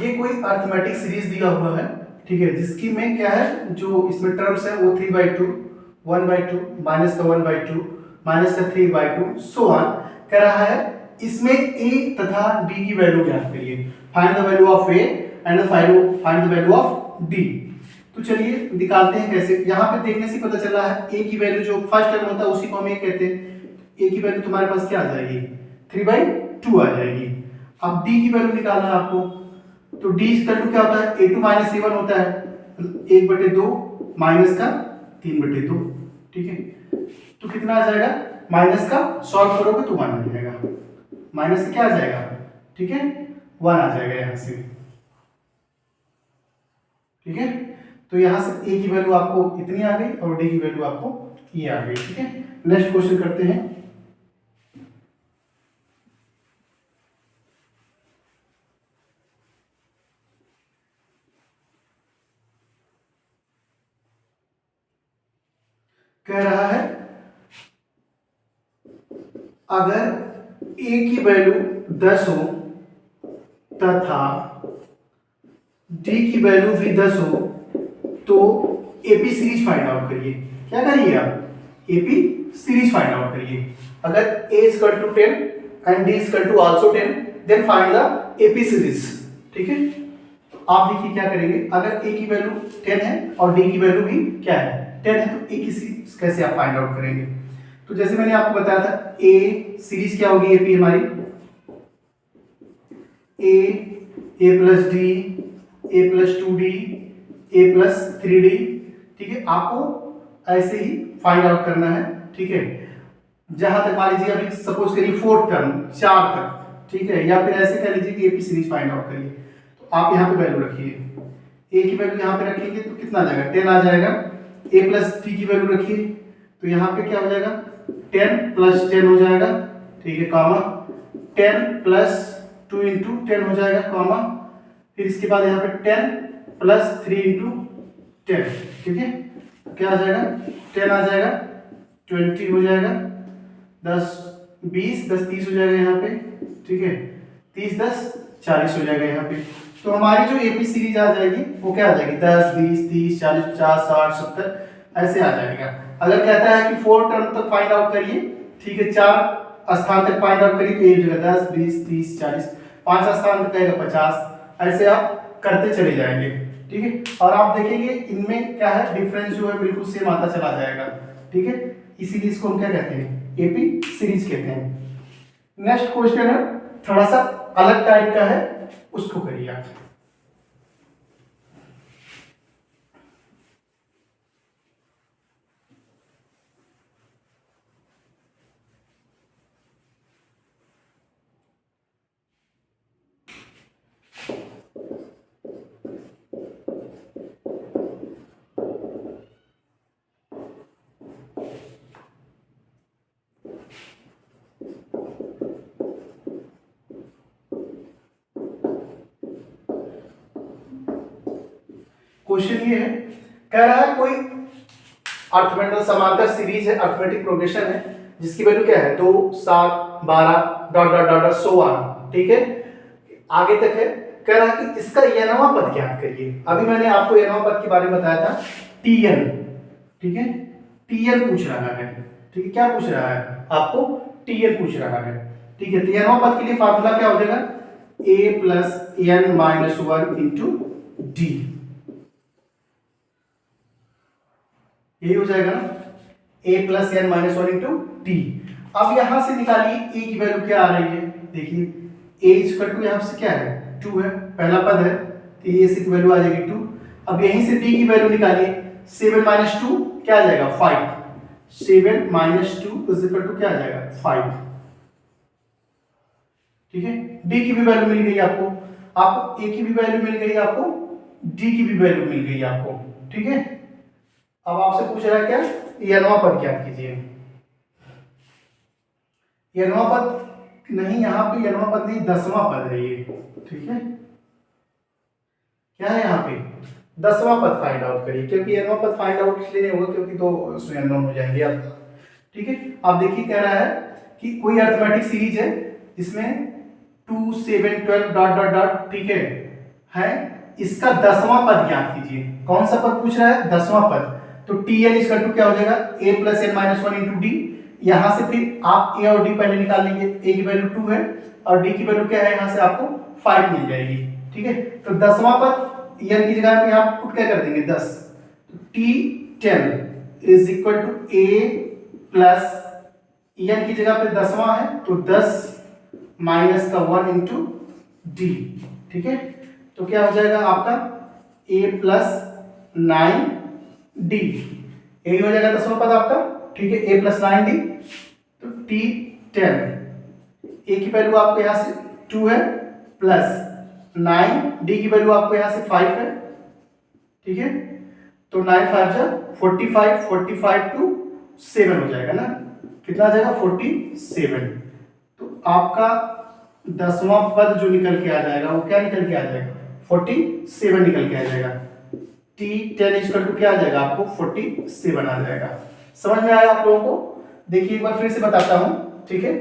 ये कोई arithmetic series दिया हुआ है, ठीक है, जिसकी में क्या है, जो इसमें टर्म्स है वो 3/2, 1/2, माइनस का 1/2, माइनस का 3/2, सो ऑन। कह रहा है इसमें a तथा d की वैल्यू ज्ञात करिए। Find the value of a and find the value of d। तो चलिए निकालते हैं कैसे। यहाँ पे देखने से पता चल रहा है a की वैल्यू जो फर्स्ट टर्म होता है उसी को हम a कहते हैं। a की वैल्यू तुम्हारे पास क्या आ जाएगी, 3/2 आ जाएगी। अब d की वैल्यू निकालना है आपको, तो d इक्वल टू क्या होता है, a2 माइनस a1 होता है, 1/2 माइनस का 3/2, ठीक है। तो कितना आ जाएगा, माइनस का सॉल्व करोगे तो 1 आ जाएगा, माइनस का क्या आ जाएगा, ठीक है, 1 आ जाएगा यहां से, ठीक है। तो यहां से a की वैल्यू आपको इतनी आ गई और d की वैल्यू आपको ये आ गई, ठीक है। नेक्स्ट क्वेश्चन करते हैं। कह रहा है अगर a की वैल्यू 10 हो तथा d की वैल्यू भी 10 हो तो एपी सीरीज फाइंड आउट करिए। क्या करिए आप, एपी सीरीज फाइंड आउट करिए। अगर a is equal to 10 and d is equal to also 10 then find the AP series, ठीक है। आप देखिए क्या करेंगे, अगर a की वैल्यू 10 है और d की वैल्यू भी क्या है, 10 है, तो a की सीरीज कैसे आप फाइंड आउट करेंगे। तो जैसे मैंने आपको बताया था a सीरीज क्या होगी, AP हमारी a plus d, a plus 2d, a plus 3d, ठीक है। आपको ऐसे ही फाइंड आउट करना है, ठीक है। जहां तक मान लीजिए अभी सपोज करिए 4th टर्म 4 तक, ठीक है, या फिर ऐसे कह लीजिए कि एपी सीरीज फाइंड आउट करिए। तो आप यहाँ पे वैल्यू रखिए, a की वैल्यू यहाँ पे रखेंगे तो कितना आ जाएगा, 10 आ जाएगा। a प्लस d की वैल्यू रखिए तो यहाँ पे क्या हो जाएगा, 10 प्लस 10 हो जाएगा, ठीक है, कॉमा 10 प्लस 2 इंटू 10 हो जाएगा, कॉमा फिर इसके बाद यहाँ पे 10 प्लस 3 इंटू 10, ठीक है। क्या आ जाएगा, 10 आ जाएगा, 20 हो जाएगा, 10 20 10 30 हो जाएगा यहाँ पे, ठीक है, 30 10 40 हो जाएगा यहाँ पे। तो हमारी जो एपी सीरीज आ जाएगी वो क्या आ जाएगी, 10 20 30 40 50 60 70 ऐसे आ जाएगा। अगर कहता है कि 4 टर्म तक फाइंड आउट करिए, ठीक है, 4 स्थान तक फाइंड आउट करिए तो एक जगह 10 20 30 40, 5 स्थान तक कहेगा 50, ऐसे आप करते चले जाएंगे, ठीक है। और आप देखेंगे इनमें क्या है, डिफरेंस जो है बिल्कुल सेम आता चला जाएगा, ठीक है। इसीलिए इसको हम क्या कहते हैं, एपी सीरीज कहते हैं। नेक्स्ट क्वेश्चन है थोड़ा सा अलग टाइप का है, उसको करिए आप। क्वेश्चन ये है, कह रहा है कोई अर्थमेटिक समांतर सीरीज है, अर्थमेटिक प्रोग्रेशन है, जिसकी वैल्यू क्या है 2 7 12 dot dot dot so on, ठीक है, आगे तक है। कह रहा है कि इसका nवां पद ज्ञात करिए। अभी मैंने आपको nवां पद के बारे में बताया था, tn, ठीक है, tn पूछ रहा है, ठीक है, क्या पूछ रहा है आपको, tn पूछ रहा है, ठीक है। तो nवां पद के लिए फार्मूला क्या हो जाएगा, a plus n minus 1 into d, यही हो जाएगा ना, a plus n minus 1 into D. अब यहां से निकालिए a की वैल्यू क्या आ रही है, देखिए a इक्वल टू यहां से क्या है 2 है, पहला पद है, तो a की वैल्यू आ जाएगी 2। अब यहीं से d की वैल्यू निकालिए, 7 माइनस 2 क्या आ जाएगा 5, 7 माइनस 2 इज इक्वल टू क्या आ जाएगा 5, ठीक है। d की भी वैल्यू मिल गई आपको a की भी वैल्यू मिल गई, आपको d की भी वैल्यू मिल गई आपको, ठीक है। अब आपसे पूछ रहा है क्या, nवां पद ज्ञात कीजिए। nवां पद नहीं, यहाँ पे nवां पद नहीं, 10वां पद है ये, ठीक है। क्या है यहाँ पे 10वां पद फाइंड आउट करिए, क्योंकि nवां पद फाइंड आउट इसलिए नहीं होगा क्योंकि तो अननोन हो जाएंगे आप, ठीक है। आप देखिए कह रहा है कि कोई अरिथमेटिक सीरीज है जिसमें 2 7 12 डॉट डॉट डॉट, ठीक है, है, इसका 10वां पद ज्ञात कीजिए। कौन सा पद पूछ रहा है? 10वां पद। तो tn इक्वल टू क्या हो जाएगा? a plus n minus one into d. यहां से फिर आप a और d पहले निकाल लीजिए। a की वैल्यू 2 है और d की वैल्यू क्या है? यहां से आपको 5 मिल जाएगी। ठीक है, तो 10वां पद n की जगह पे आप पुट क्या कर देंगे? 10। t10 is equal to a plus n की जगह पे 10वां है तो 10 माइनस का 1 इंटू डी। ठीक है, तो क्या हो जाएगा आपका a प्लस 9d, यही हो जाएगा 10वां पद आपका। ठीक है, a प्लस 9d। तो t10 a की वैल्यू आपको यहां से 2 है प्लस 9d की वैल्यू आपको यहां से 5 है। ठीक है, तो 9 5 जा 45, 45 टू 7 हो जाएगा ना, कितना आ जाएगा? 47। तो आपका 10वां पद जो निकल के आ जाएगा वो क्या निकल के आ जाएगा? 47 निकल के आ जाएगा। t10 इक्वल टू क्या आ जाएगा? आपको 47 आ जाएगा। समझ में आया आप लोगों को? देखिए एक बार फिर से बताता हूं। ठीक है,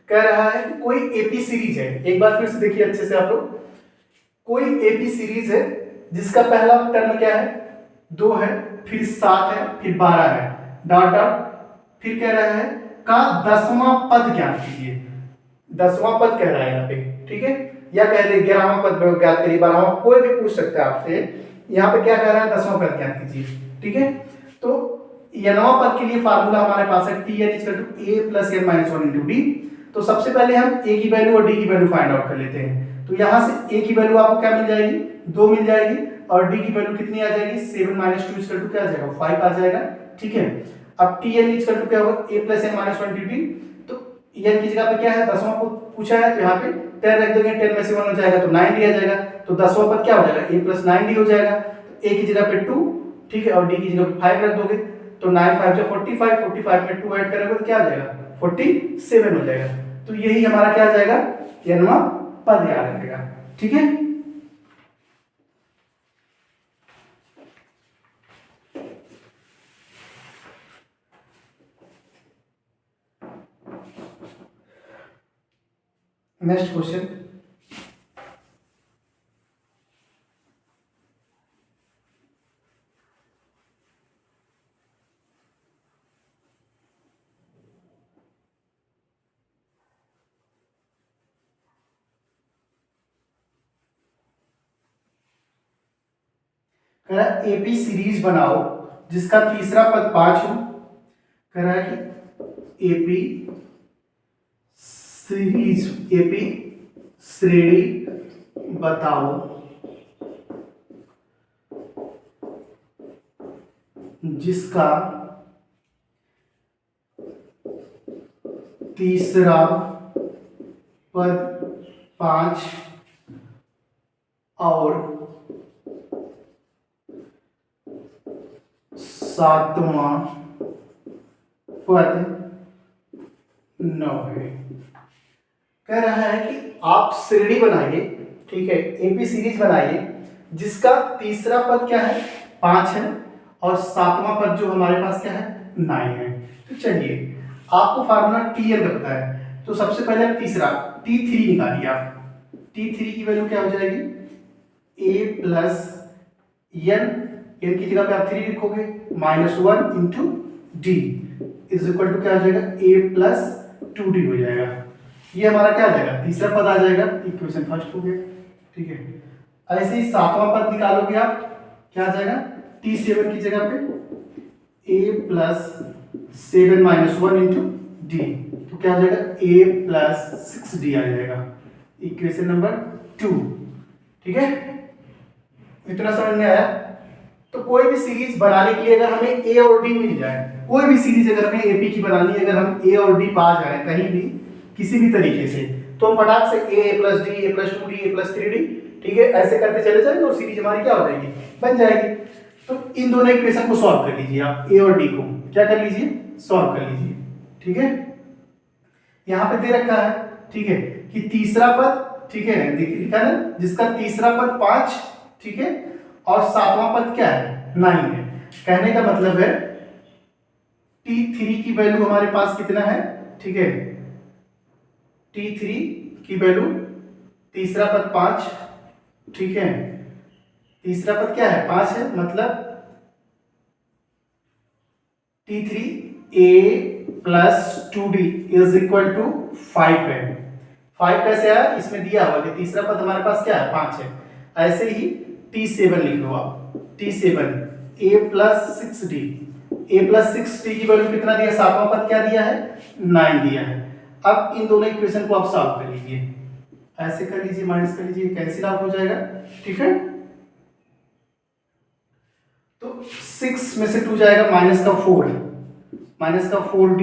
कह रहा है कि कोई एपी सीरीज है, एक बार फिर से देखिए अच्छे से आप लोग। कोई एपी सीरीज है जिसका पहला टर्म क्या है? 2 है, फिर 7 है, फिर 12 है, डॉट डॉट, फिर कह रहा है का 10वां पद ज्ञात कीजिए। 10वां पद कह रहा है यहाँ पे। ठीक है, या कह दे 11वां पद ज्ञात करिए, 12वां, कोई भी पूछ सकता है आपसे। यहाँ पे क्या कह रहा है? 10वां पद ज्ञात कीजिए। ठीक है, तो nवां पद के लिए फार्मूला हमारे पास है tn equal to a plus n minus one into d. तो सबसे पहले हम a की वैल्यू और d की वैल्यू फाइंड आउट कर लेते हैं। तो यहाँ से a की वैल्यू आपको क्या मिल जाएगी? 2 मिल जाएगी और d की वैल्यू कितनी आ जाएगी? 7 माइनस 2 इक्वल टू क्या आ जाएगा? 5 आ जाएगा। ठीक है, अब tn इक्वल टू क्या होगा? a plus n minus one into d. तो n की जगह पे क्या है? 10वां पद पूछा है तो यहाँ पे 10 रख देंगे, 10 में से 1 हो जाएगा तो 9d आ जाएगा। तो 10वां पद क्या हो जाएगा? a प्लस 9d हो जाएगा। तो a की जगह पे 2, ठीक है, और d की जगह पे 5 रख दोगे तो 9 5 जो 45, 45 में 2 ऐड करोगे तो क्या आ जाएगा? 47 हो जाएगा। तो यही हमारा क्या आ जाएगा? nवां पद याद रहेगा। ठीक है, नेक्स्ट क्वेश्चन। कह रहा है एपी सीरीज बनाओ जिसका तीसरा पद 5 हो। कह रहा है कि एपी सीरीज, एपी श्रेणी बताओ जिसका तीसरा पद 5 और 7वां पद 9 है। कह रहा है कि आप श्रेणी बनाइए, ठीक है, एपी सीरीज बनाइए जिसका तीसरा पद क्या है? 5 है और 7वां पद जो हमारे पास क्या है? 9 है। तो चलिए आपको फार्मूला टीएन का पता है तो सबसे पहले तीसरा t3 निकालिए आप। t3 की वैल्यू क्या हो जाएगी? a प्लस n की जगह पे आप 3 लिखोगे minus 1 into d is equal to क्या हो जाएगा? a प्लस 2d हो जाएगा। ये हमारा क्या आ जाएगा? तीसरा पद आ जाएगा। इक्वेशन फर्स्ट हो गया। ठीक है, ऐसे ही 7वां पद निकालोगे आप, क्या आ जाएगा? t7 की जगह पे a plus 7 minus 1 into d, तो क्या हो जाएगा? a प्लस 6d आ जाएगा। Equation number 2। ठीक है, इतना समझ में आया? तो कोई भी सीरीज बनाने के लिए अगर हमें a और d मिल जाए, कोई भी सीरीज अगर हमें एपी की बनानी है, अगर हम a और d पा जाए कहीं भी किसी भी तरीके से, तो हम फटाक से a plus D, a plus 2d, a plus 3d, ठीक है, ऐसे करते चले जाएंगे और सीरीज हमारी क्या हो जाएगी? बन जाएगी। तो इन दोनों इक्वेशन को सॉल्व कर लीजिए आप, a और d को क्या कर लीजिए? सॉल्व कर लीजिए। ठीक है, यहाँ पे दे रखा है, ठीक है, कि तीसरा पद, ठीक है, देखिए लिखा है जिसका तीसरा पद 5, ठीक है, और 7वां पद क्या है? 9 है। कहने का मतलब है t3 की वैल्यू हमारे पास कितना है? ठीक है, t3 की वैल्यू तीसरा पद 5, ठीक है, तीसरा पद क्या है 5 है, मतलब T3 A plus 2D is equal to 5 है। 5 कैसे आया, इसमें दिया हुआ कि तीसरा पद हमारे पास क्या है 5 है। ऐसे ही T7 लिख लो आप, T7 A plus 6D, A plus 6D की वैल्यू कितना दिया, सातवां पद क्या दिया है 9 दिया है। अब इन दोनों इक्वेशन को आप सॉल्व कर लीजिए, ऐसे कर लीजिए, माइनस कर लीजिए, कैंसिल आउट हो जाएगा, ठीक है। तो 6 में से 2 जाएगा, माइनस का 4, माइनस का 4D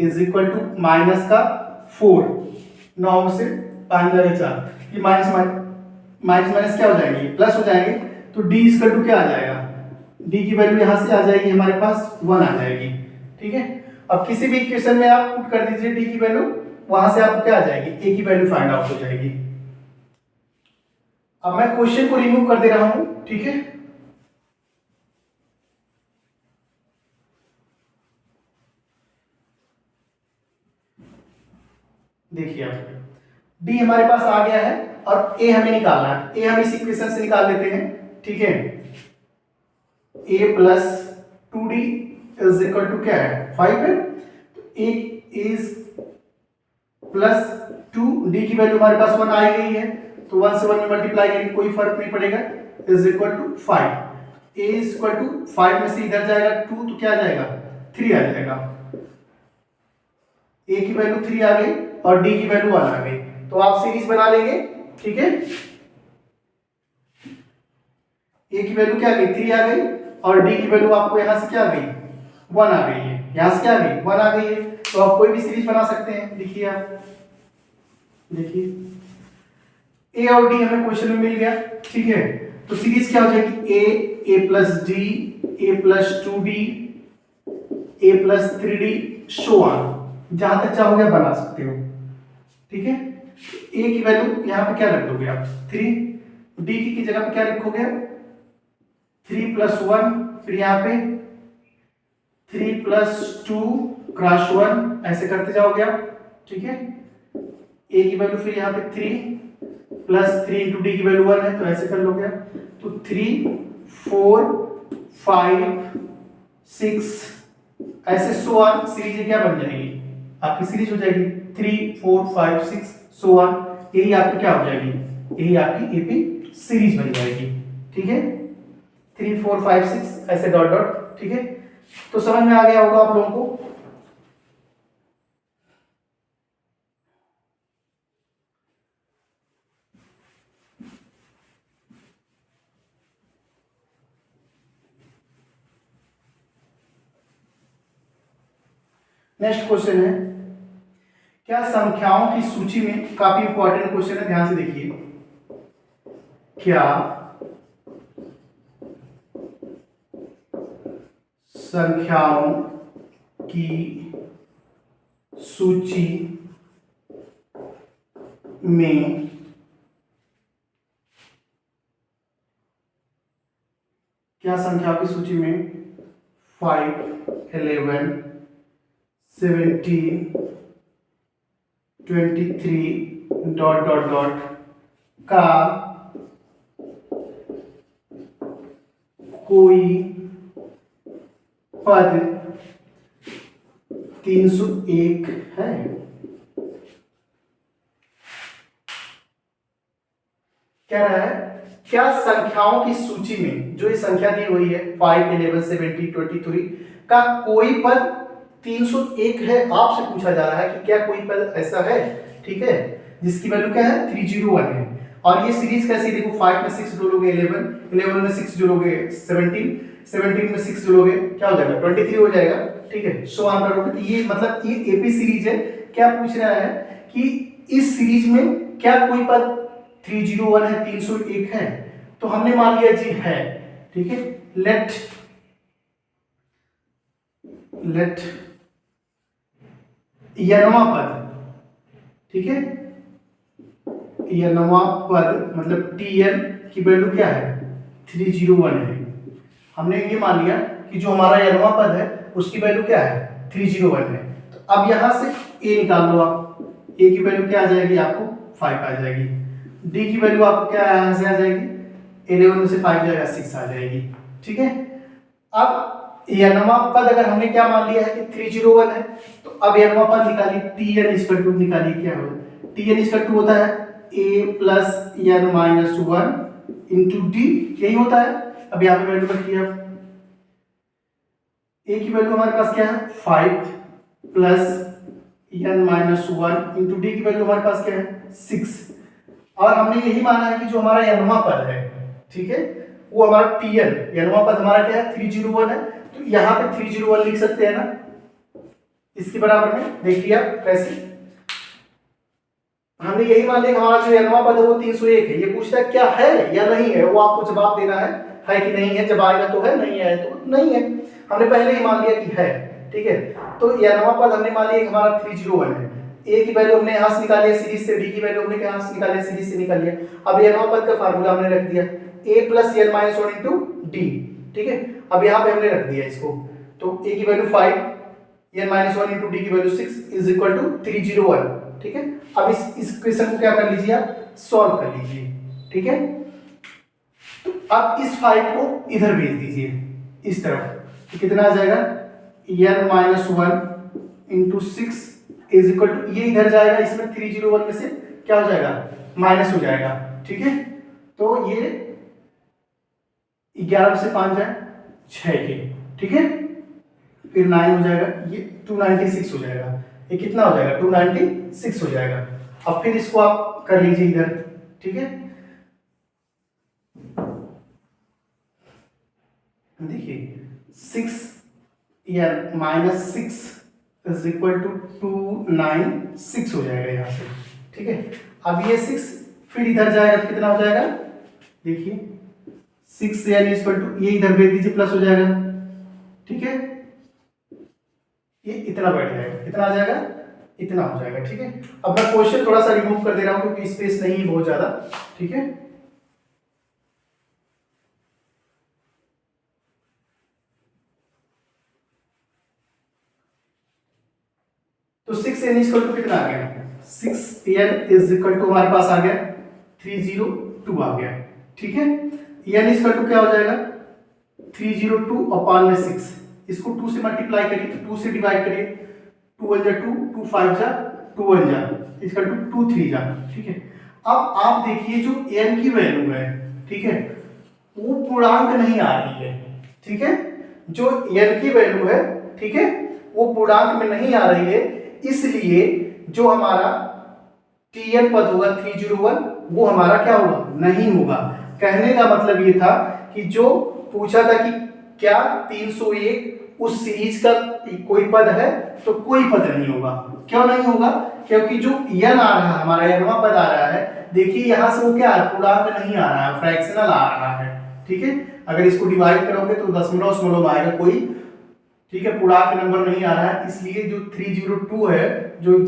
is equal to minus का 4, 9 में से 5 जाएगा 4, ये माइनस माइनस माइनस क्या हो जाएंगे, प्लस हो जाएंगे। तो D इक्वल टू क्या आ जाएगा, D की वैल्यू यहां से आ जाएगी हमारे पास 1 आ जाएगी, ठीक है। अब किसी भी इक्वेशन में आप पुट कर दीजिए D की वैल्यू, वहां से आपको क्या आ जाएगी, A की वैल्यू फाइंड आउट हो जाएगी। अब मैं क्वेश्चन को रिमूव कर दे रहा हूं, ठीक है। देखिए आप D हमारे पास आ गया है और A हमें निकालना है, A हम इस इक्वेशन से निकाल लेते हैं, ठीक है। A plus 2D is equal to क्या है 5 है, तो A इज प्लस 2, D की वैल्यू हमारे पास 1 आ गई है, तो 1 से 1 में मल्टीप्लाई करेंगे कोई फर्क नहीं पड़ेगा, is equal to 5। A is equal to 5 में से इधर जाएगा 2 तो क्या आ जाएगा 3 आ जाएगा, A की वैल्यू 3 आ गई और D की वैल्यू 1 आ गई, तो आप सीरीज बना लेंगे, ठीक है। A की वैल्यू क्या आ गई 3 आ गई और D की वैल्यू आपको यहां से क्या आ गई 1 आ गई है, यहां से क्या आ गई 1 आ गई है, तो आप कोई भी सीरीज बना सकते हैं। देखिए आप, देखिए A और D हमें क्वेश्चन में मिल गया, ठीक है। तो सीरीज क्या हो जाएगी A plus D, A plus 2D, A plus 3D, so on, जहां तक चाहोगे बना सकते हो, ठीक है। A की वैल्यू यहां पे क्या रख दोगे आप 3, D की जगह पे क्या लिखोगे 3 प्लस 1, फिर यहाँ पे 3 प्लस 2 क्रॉस 1, ऐसे करते जाओगे आप, ठीक है। A की वैल्यू फिर यहाँ पे 3 प्लस 3 इंटू D की वैल्यू 1 है, तो ऐसे कर लोगे आप, तो 3 4 5 6 ऐसे सो ऑन, सीरीज क्या बन जाएगी आपकी, सीरीज हो जाएगी 3 4 5 6 सो ऑन, यही आपकी क्या हो जाएगी, यही आपकी एपी सीरीज बन जाएगी, ठीक है। 3 4 5 6 ऐसे डॉट डॉट, ठीक है। तो समझ में आ गया होगा आप लोगों को। नेक्स्ट क्वेश्चन है, क्या संख्याओं की सूची में, काफी इंपॉर्टेंट क्वेश्चन है, ध्यान से देखिए, क्या संख्याओं की सूची में क्या संख्याओं की सूची में 5 11 17 23 डॉट डॉट डॉट का कोई पद 301 है। क्या रहा है, क्या संख्याओं की सूची में जो ये संख्या दी हुई है 5 11 17 23 का कोई पद 301 है, आपसे पूछा जा रहा है कि क्या कोई पद ऐसा है, ठीक है, जिसकी वैल्यू क्या है 301 है। और ये सीरीज कैसी, देखो 5 में 6 जोड़ोगे 11, 11 में 6 जोड़ोगे 17, 17 में 6 जोड़ोगे क्या हो जाएगा 23 हो जाएगा, ठीक है, सो ऑन करोगे, तो ये मतलब ये एपी सीरीज है। क्या पूछ रहा है कि इस सीरीज में क्या कोई पद 301 है, 301 है, तो हमने मान लिया जी है, ठीक है। लेट यनवा पद, ठीक है, यनवा पद मतलब tn की वैल्यू क्या है 301 है। हमने ये मान लिया कि जो हमारा यनवा पद है उसकी वैल्यू क्या है 301 है। तो अब यहां से a निकाल लो आप, a की वैल्यू क्या आ जाएगी आपको 5 आ जाएगी, d की वैल्यू आपको क्या यहां से आ जाएगी 11 में से 5 जाएगा 6 आ जाएगी। ठीक है, अब यनवा पद अगर हमने क्या मान लिया है कि 301 है, तो अब यनवा पद निकालिए, टी एन इक्वल टू निकालिए, क्या होगा, टी एन इक्वल टू होता है a plus n minus 1 into d, यही होता है। अब यहाँ पे वैल्यू रखिए, आप a की वैल्यू हमारे पास क्या है 5 plus n minus 1 into d की वैल्यू हमारे पास क्या है 6, और हमने यही माना है कि जो हमारा यनवा पद है, ठीक है, वो हमारा टीएन यनवा पद हमारा क्या है 301 है, तो यहाँ पे 301 लिख सकते हैं ना, इसके बराबर में। देखिए आप कैसे, हमने यही मान लिया हमारा जो यनवा पद है वो 301 है। ये पूछता है क्या है या नहीं है, वो आपको जवाब देना है कि नहीं है, जब आएगा तो है, नहीं है तो नहीं है। हमने पहले ही मान लिया कि है, ठीक है। तो यनवा पद हमने मान लिया कि हमारा 301 है, ए की वैल्यू हमने यहाँ से निकाली है सीरीज से, डी की वैल्यू हमने यहाँ से निकाली है सीरीज से निकाली है। अब यनवा पद का फार्मूला हमने रख दिया a plus n minus 1 into d, ठीक है। अब यहाँ पे हमने रख दिया इसको, तो a की value 5, n minus 1 into d की वैल्यू 6 इज इक्वल टू 301, ठीक है। अब इस क्वेश्चन को क्या कर लीजिए आप, सॉल्व कर लीजिए, ठीक है। तो अब इस 5 को इधर भेज दीजिए इस तरफ, तो कितना आ जाएगा n minus 1 into 6 is equal to, ये इधर जाएगा, इसमें 301 में से क्या हो जाएगा माइनस हो जाएगा, ठीक है। तो ये 11 से 5 जाए 6 के, ठीक है, फिर 9 हो जाएगा, ये 296 हो जाएगा, ये कितना हो जाएगा 296 हो जाएगा। अब फिर इसको आप कर लीजिए इधर, ठीक है। देखिए 6 या माइनस 6 इज इक्वल टू 296 हो जाएगा यहाँ से, ठीक है। अब ये 6 फिर इधर जाएगा तो कितना हो जाएगा, देखिए 6 यानी इक्वल टू, ये इधर भेज दीजिए प्लस हो जाएगा, ठीक है। ये इतना बैठ जाएगा, कितना आ जाएगा, इतना हो जाएगा, ठीक है। अब मैं क्वेश्चन थोड़ा सा रिमूव कर दे रहा हूं क्योंकि स्पेस नहीं है बहुत ज्यादा, ठीक है। तो 6n इक्वल टू कितना आ गया, 6n इज इक्वल टू हमारे पास आ गया 302 आ गया, ठीक है। n इक्वल टू क्या हो जाएगा 302 अपॉन में 6, इसको 2 से मल्टीप्लाई करिए, 2 से डिवाइड करिए, 2 1 जा 2, 2 5 जा 2 1 जा इक्वल टू 2 3 जा, ठीक है। अब आप देखिए जो n की वैल्यू है, ठीक है, वो पूर्णांक नहीं आ रही है, ठीक है। जो n की वैल्यू है, ठीक है, वो पूर्णांक में नहीं आ रही है, इसलिए जो हमारा tn पद होगा 301 वो हमारा क्या होगा, नहीं होगा। कहने का मतलब ये था कि जो पूछा था कि क्या 301 उस सीरीज का कोई पद है, तो कोई पद नहीं होगा। क्यों नहीं होगा, क्योंकि जो n आ रहा है हमारा यनवा पद आ रहा है, देखिए यहां से वो क्या है, पूर्णांक नहीं आ रहा है, फ्रैक्शनल आ रहा है, ठीक है। अगर इसको डिवाइड करोगे तो दशमलव आएगा कोई, ठीक है, पूर्णांक नंबर नहीं आ रहा है, इसलिए जो 302 है, जो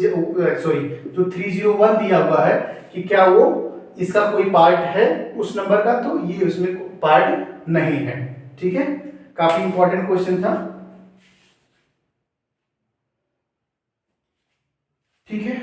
301 दिया हुआ है कि क्या वो इसका कोई पार्ट है उस नंबर का, तो ये उसमें पार्ट नहीं है, ठीक है। काफी इंपॉर्टेंट क्वेश्चन था, ठीक है।